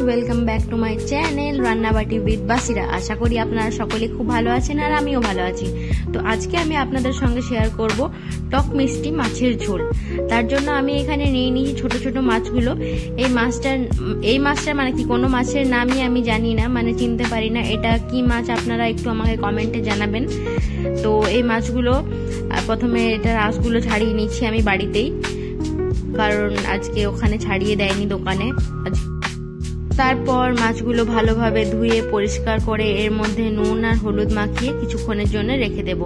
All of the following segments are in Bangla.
Welcome back to my channel Rannabati with Basira. আশা করি আপনারা সকলে খুব ভালো আছেন আর আমিও ভালো আছি। তো আজকে আমি আপনাদের সঙ্গে শেয়ার করব টক মিষ্টি মাছের ঝোল। তার জন্য আমি এখানে নিয়ে নিয়েছি ছোট ছোট মাছগুলো। এই মাছটার মানে কি কোনো মাছের নামই আমি জানি না, মানে চিনতে পারি না এটা কি মাছ, আপনারা একটু আমাকে কমেন্টে জানাবেন। তো এই মাছগুলো প্রথমে এটার আঁশগুলো ছাড়িয়ে নিচ্ছি আমি বাড়িতেই, কারণ আজকে ওখানে ছাড়িয়ে দেয়নি দোকানে। তারপর মাছগুলো ভালোভাবে ধুয়ে পরিষ্কার করে এর মধ্যে নুন আর হলুদ মাখিয়ে কিছুক্ষণের জন্য রেখে দেব।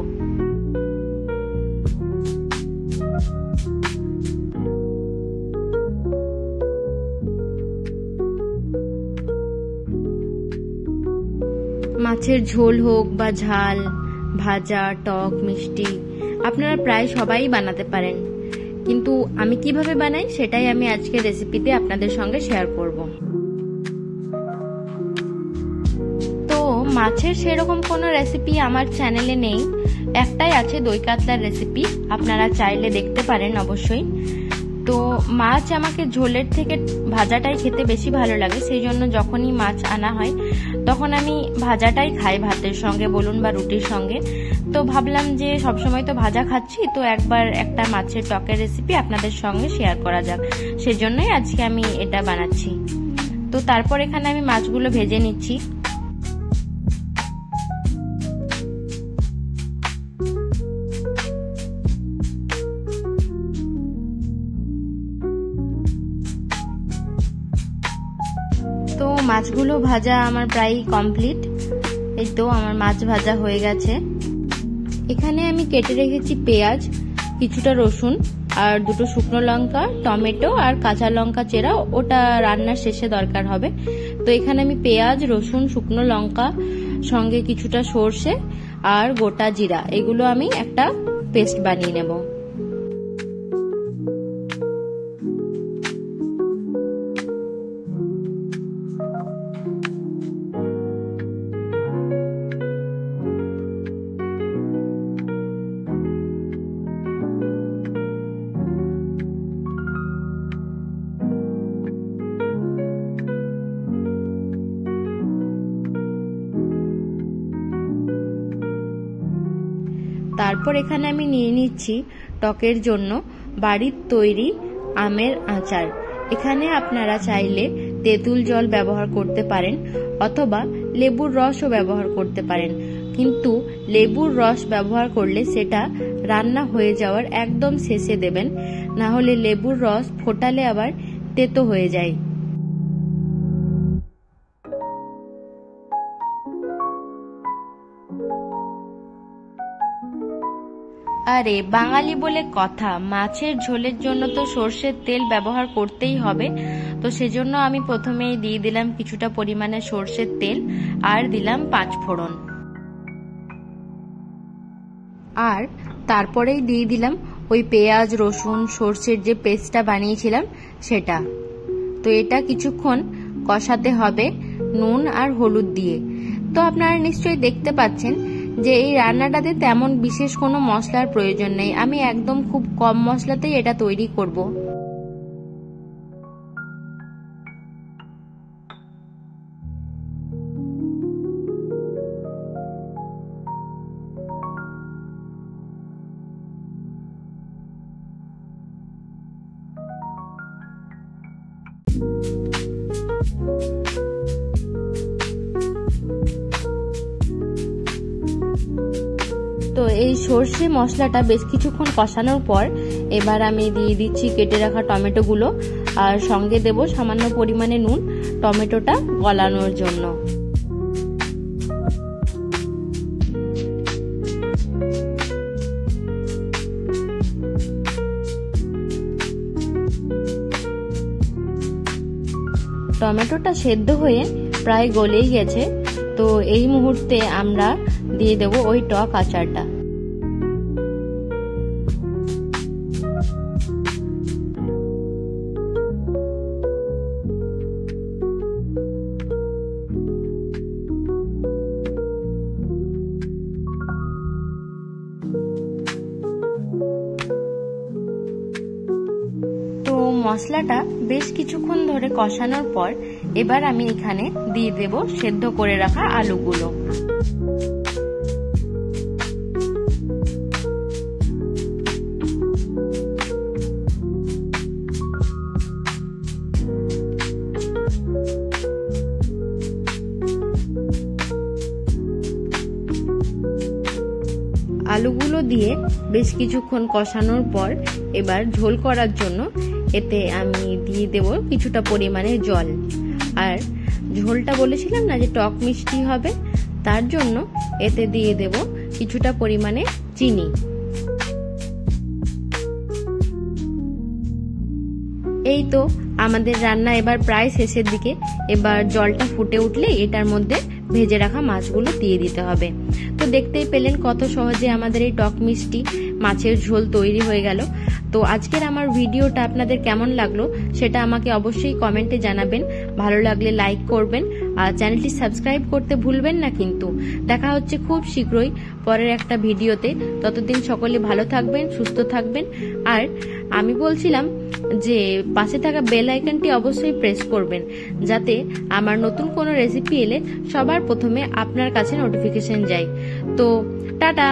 মাছের ঝোল হোক বা ঝাল, ভাজা, টক, মিষ্টি আপনারা প্রায় সবাই বানাতে পারেন, কিন্তু আমি কিভাবে বানাই সেটাই আমি আজকের রেসিপিতে আপনাদের সঙ্গে শেয়ার করব। তো মাছের সেরকম কোনো রেসিপি আমার চ্যানেলে নেই, একটাই আছে দই কাতলার রেসিপি, আপনারা চাইলে দেখতে পারেন অবশ্যই। তো মাছ আমাকে ঝোলের থেকে ভাজাটাই খেতে বেশি ভালো লাগে, সেই জন্য যখনই মাছ আনা হয় তখন আমি ভাজাটাই খাই, ভাতের সঙ্গে বলুন বা রুটির সঙ্গে। তো ভাবলাম যে সবসময় তো ভাজা খাচ্ছি, তো একবার একটা মাছের টকের রেসিপি আপনাদের সঙ্গে শেয়ার করা যাক, সেজন্যই আজকে আমি এটা বানাচ্ছি। তো তারপর এখানে আমি মাছগুলো ভেজে নিচ্ছি। তো মাছগুলো ভাজা আমার প্রায় কমপ্লিট। এই তো আমার মাছ ভাজা হয়ে গেছে। এখানে আমি কেটে রেখেছি পেঁয়াজ, কিছুটা রসুন আর দুটো শুকনো লঙ্কা, টমেটো আর কাঁচা লঙ্কা চেরা, ওটা রান্নার শেষে দরকার হবে। তো এখানে আমি পেঁয়াজ, রসুন, শুকনো লঙ্কা সঙ্গে কিছুটা সর্ষে আর গোটা জিরা, এগুলো আমি একটা পেস্ট বানিয়ে নেব। তারপর এখানে আমি নিয়ে নিচ্ছি টকের জন্য বাড়ির তৈরি আমের আচার। এখানে আপনারা চাইলে তেঁতুল জল ব্যবহার করতে পারেন অথবা লেবুর রসও ব্যবহার করতে পারেন, কিন্তু লেবুর রস ব্যবহার করলে সেটা রান্না হয়ে যাওয়ার একদম শেষে দেবেন, না হলে লেবুর রস ফোটালে আবার তেতো হয়ে যায়। আরে বাঙালি বলে কথা, মাছের ঝোলের জন্য তো সর্ষের তেল ব্যবহার করতেই হবে। তো সেজন্য আমি প্রথমেই দিয়ে দিলাম কিছুটা পরিমাণে সর্ষের তেল আর দিলাম 5 ফোড়ন, আর তারপরেই দিয়ে দিলাম ওই পেঁয়াজ, রসুন, সর্ষের যে পেস্টটা বানিয়েছিলাম সেটা। তো এটা কিছুক্ষণ কষাতে হবে নুন আর হলুদ দিয়ে। তো আপনারা নিশ্চয়ই দেখতে পাচ্ছেন যে এই রান্নাটাতে তেমন বিশেষ কোনো মশলার প্রয়োজন নেই, আমি একদম খুব কম মশলাতেই এটা তৈরি করব। তো এই সর্ষে মশলাটা বেশ কিছুক্ষণ কষানোর পর এবার আমি দিয়ে দিচ্ছি কেটে রাখা টমেটোগুলো, আর সঙ্গে দেব সামান্য পরিমাণে নুন টমেটোটা গলানোর জন্য। টমেটোটা সেদ্ধ হয়ে প্রায় গলেই গেছে। তো এই মুহূর্তে আমরা দিয়ে দেব ওই টক আচারটা। মশলাটা বেশ কিছুক্ষণ ধরে কষানোর পর এবার আমি এখানে দিয়ে দেব সেদ্ধ করে রাখা আলুগুলো। আলুগুলো দিয়ে বেশ কিছুক্ষণ কষানোর পর এবার ঝোল করার জন্য এতে আমি দিয়ে দেব কিছুটা পরিমাণে জল। আর ঝোলটা বলেছিলাম না যে টক মিষ্টি হবে, তার জন্য এতে দিয়ে দেব কিছুটা পরিমাণে চিনি। এই তো আমাদের রান্না এবার প্রায় শেষের দিকে। এবার জলটা ফুটে উঠলে এটার মধ্যে ভেজে রাখা মাছগুলো দিয়ে দিতে হবে। তো দেখতেই পেলেন কত সহজে আমাদের এই টক মিষ্টি মাছের ঝোল তৈরি হয়ে গেল। তো আজকের আমার ভিডিওটা আপনাদের কেমন লাগলো সেটা আমাকে অবশ্যই কমেন্টে জানাবেন। ভালো লাগলে লাইক করবেন আর চ্যানেলটি সাবস্ক্রাইব করতে ভুলবেন না কিন্তু। দেখা হচ্ছে খুব শীঘ্রই পরের একটা ভিডিওতে। ততদিন সকলে ভালো থাকবেন, সুস্থ থাকবেন। আর আমি বলছিলাম যে পাশে থাকা বেল আইকনটি অবশ্যই প্রেস করবেন, যাতে আমার নতুন কোনো রেসিপি এলে সবার প্রথমে আপনার কাছে নোটিফিকেশন যায়। তো টাটা।